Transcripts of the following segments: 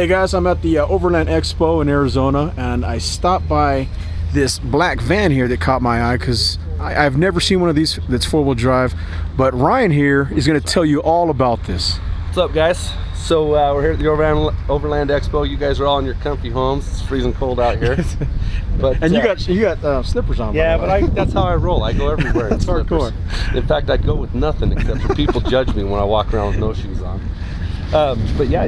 Hey guys, I'm at the Overland Expo in Arizona, and I stopped by this black van here that caught my eye because I've never seen one of these that's four-wheel drive. But Ryan here is going to tell you all about this. What's up, guys? So we're here at the Overland Expo. You guys are all in your comfy homes. It's freezing cold out here. But and you got slippers on. Yeah, but that's how I roll. I go everywhere in hardcore. In fact, I'd go with nothing except for people judge me when I walk around with no shoes on. But yeah,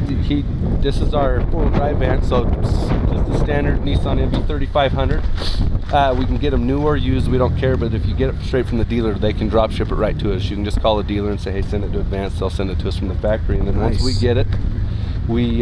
this is our four-wheel drive van, so just a standard Nissan NV 3500. We can get them new or used, we don't care, but if you get it straight from the dealer, they can drop ship it right to us. You can just call the dealer and say, hey, send it to Advance, they'll send it to us from the factory, and then once we get it, we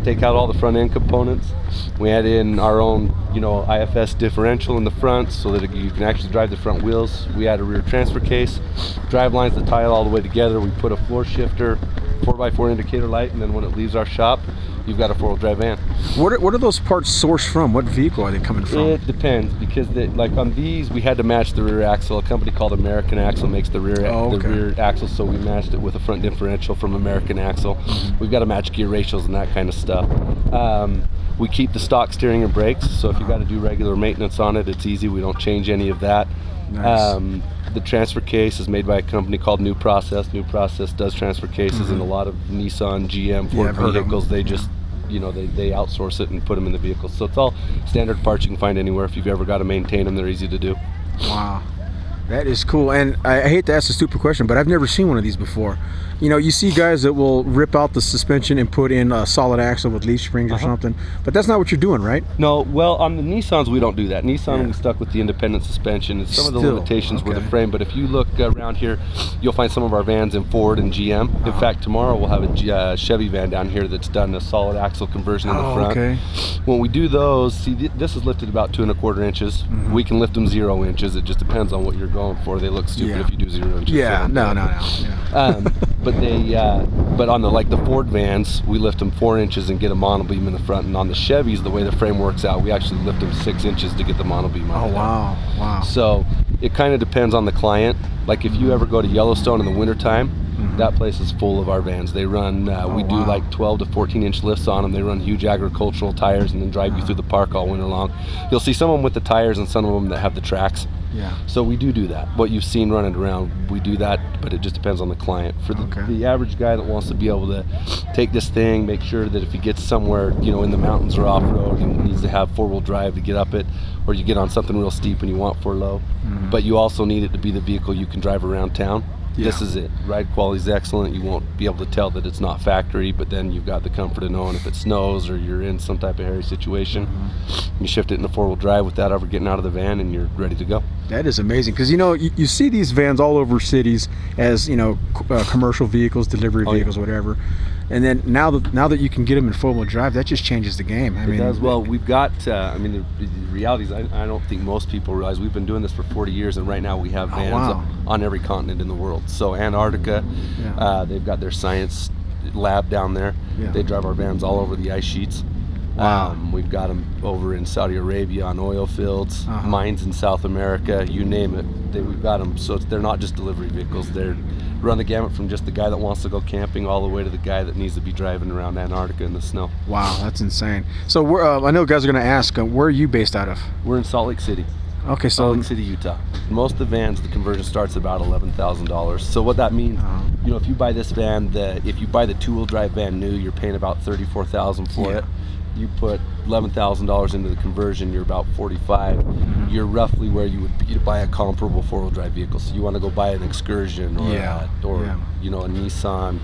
take out all the front end components. We add in our own, IFS differential in the front so that you can actually drive the front wheels. We add a rear transfer case, drive lines that tie it all the way together. We put a floor shifter, 4x4 indicator light, and then when it leaves our shop, you've got a four-wheel drive van. What are those parts sourced from? What vehicle are they coming from? It depends, because like on these, we had to match the rear axle. A company called American Axle makes the rear axle, so we matched it with a front differential from American Axle. We've got to match gear ratios and that kind of stuff. We keep the stock steering and brakes, so if you got to do regular maintenance on it, it's easy. We don't change any of that. Nice. The transfer case is made by a company called New Process. New Process does transfer cases in a lot of Nissan, GM, Ford vehicles. They just, they outsource it and put them in the vehicles. So it's all standard parts you can find anywhere. If you've ever got to maintain them, they're easy to do. Wow, that is cool. And I hate to ask a stupid question, but I've never seen one of these before. You see guys that will rip out the suspension and put in a solid axle with leaf springs or something, but that's not what you're doing, right? No, well, on the Nissans, we don't do that. Nissan, we stuck with the independent suspension and some of the limitations were the frame, but if you look around here, you'll find some of our vans in Ford and GM. In fact, tomorrow we'll have a Chevy van down here that's done a solid axle conversion in the front. When we do those, see, this is lifted about 2 1/4 inches. We can lift them 0 inches. It just depends on what you're going for. They look stupid if you do 0 inches. Yeah, so no. But on the Ford vans, we lift them 4 inches and get a monobeam in the front, and on the Chevys, the way the frame works out, we actually lift them 6 inches to get the monobeam on. Oh wow. So it kind of depends on the client. Like if you ever go to Yellowstone in the wintertime, that place is full of our vans. They run, we do like 12 to 14 inch lifts on them. They run huge agricultural tires and then drive you through the park all winter long. You'll see some of them with the tires and some of them that have the tracks. Yeah. So we do that. What you've seen running around, we do that, but it just depends on the client. For the average guy that wants to be able to take this thing, make sure that if he gets somewhere, in the mountains or off-road, he needs to have four-wheel drive to get up it, or you get on something real steep and you want for low, but you also need it to be the vehicle you can drive around town. This is it. Ride quality is excellent. You won't be able to tell that it's not factory, but then you've got the comfort of knowing if it snows or you're in some type of hairy situation, you shift it into four-wheel drive without ever getting out of the van and you're ready to go. That is amazing, because you see these vans all over cities as commercial vehicles, delivery vehicles, whatever. And then now that you can get them in four-wheel drive, that just changes the game. It does. Well, we've got, the reality is I don't think most people realize we've been doing this for 40 years, and right now we have vans on every continent in the world. So Antarctica, they've got their science lab down there. They drive our vans all over the ice sheets. We've got them over in Saudi Arabia on oil fields, mines in South America, you name it. We've got them. So they're not just delivery vehicles. They're run the gamut from just the guy that wants to go camping all the way to the guy that needs to be driving around Antarctica in the snow. Wow, that's insane. So I know guys are going to ask, where are you based out of? We're in Salt Lake City. Okay, so Salt Lake City, Utah. Most of the vans, the conversion starts about $11,000. So what that means, if you buy this van, if you buy the two-wheel drive van new, you're paying about $34,000 for it. You put $11,000 into the conversion, you're about $45,000. You're roughly where you would be to buy a comparable four-wheel drive vehicle. So you want to go buy an Excursion or a Nissan.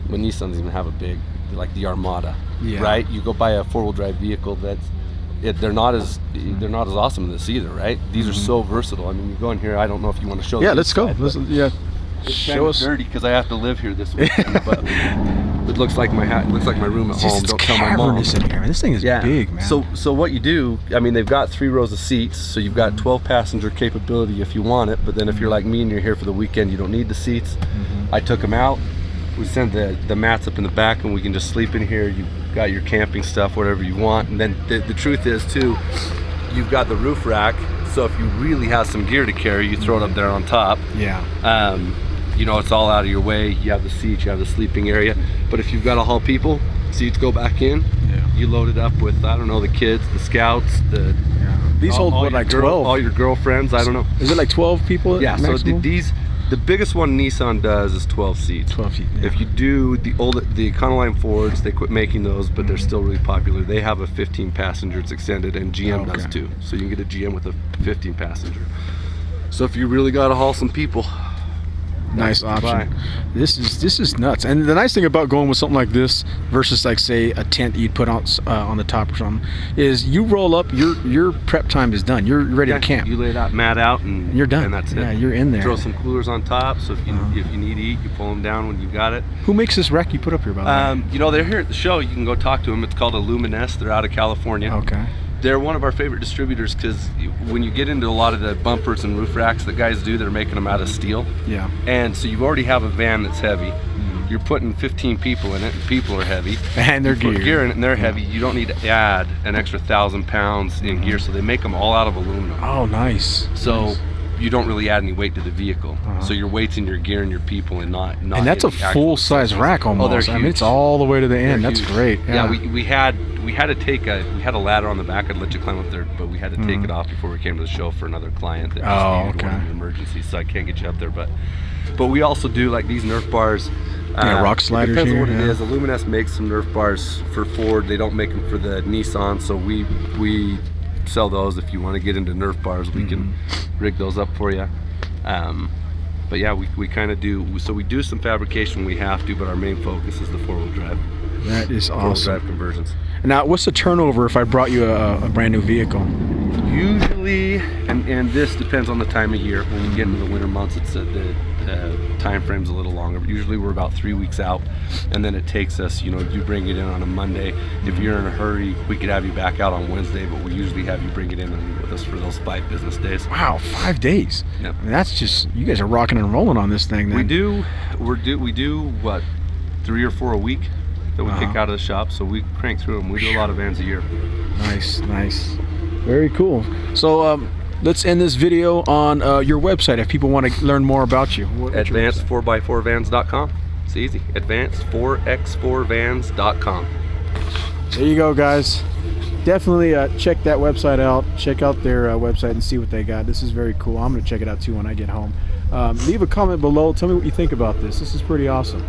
Well, Nissans even have a big, like the Armada, right? You go buy a four-wheel drive vehicle they're not as awesome as this either, right? These are so versatile. I mean, you go in here. I don't know if you want to show. Yeah, let's go. It's show us. Dirty because I have to live here this weekend, but it looks like my hat. It looks like my room at home. Don't tell my mom. In here. This thing is big, man. So what you do? I mean, they've got 3 rows of seats, so you've got 12 passenger capability if you want it. But then if you're like me and you're here for the weekend, you don't need the seats. I took them out. We send the mats up in the back, and we can just sleep in here. You got your camping stuff, whatever you want. And then the truth is too, you've got the roof rack. So if you really have some gear to carry, you throw it up there on top. It's all out of your way. You have the seats, you have the sleeping area. But if you've got to haul people, seats go back in. you load it up with, I don't know, the kids, the scouts, the These hold what, like 12? All your girlfriends, I don't know. Is it like 12 people? Yeah, maximum? so the biggest one Nissan does is 12 seats. 12 seats. Yeah. If you do the Econoline Fords, they quit making those, but they're still really popular. They have a 15 passenger, it's extended, and GM does too. So you can get a GM with a 15 passenger. So if you really got to haul some people, nice option. This is nuts. And the nice thing about going with something like this versus, like, say, a tent that you'd put on the top or something, is you roll up, your prep time is done. You're ready to camp. You lay that mat out and you're done. And that's it. Yeah, you're in there. Throw some coolers on top, so if you need to eat, you pull them down when you got it. Who makes this rack you put up here, by the way? You know, they're here at the show. You can go talk to them. It's called Illuminess. They're out of California. Okay. They're one of our favorite distributors because when you get into a lot of the bumpers and roof racks that guys do, they're making them out of steel. Yeah. And so you already have a van that's heavy. You're putting 15 people in it, and people are heavy. And they're gear in it, and they're heavy. You don't need to add an extra 1,000 pounds in gear, so they make them all out of aluminum. Oh, nice. So nice. You don't really add any weight to the vehicle. So your weight's in your gear and your people, and not. And that's a full-size rack almost. Oh, I mean, it's all the way to the end. That's great. Yeah, we had a ladder on the back. I'd let you climb up there, but we had to take it off before we came to the show for another client that just needed one in an emergency, so I can't get you up there. But we also do, like, these Nerf bars. Rock sliders. It depends here, on what it is. Illuminess makes some Nerf bars for Ford. They don't make them for the Nissan, so we sell those. If you want to get into Nerf bars, we can rig those up for you. But yeah, we kind of do. So we do some fabrication when we have to, but our main focus is the four-wheel drive. That is awesome. Four-wheel drive conversions. Now, what's the turnover if I brought you a brand new vehicle? Usually, and this depends on the time of year. When we get into the winter months, it's the time frame's a little longer. But usually we're about 3 weeks out, and then it takes us, you bring it in on a Monday. If you're in a hurry, we could have you back out on Wednesday, but we usually have you bring it in and leave with us for those 5 business days. Wow, 5 days. Yep. I mean, that's just, you guys are rocking and rolling on this thing then. We do what, 3 or 4 a week that we pick out of the shop, so we crank through them. We do a lot of vans a year. Nice. Very cool. So let's end this video on your website if people want to learn more about you. Advanced4x4vans.com. It's easy. Advanced4x4vans.com. There you go, guys. Definitely check that website out. Check out their website and see what they got. This is very cool. I'm going to check it out too when I get home. Leave a comment below. Tell me what you think about this. This is pretty awesome.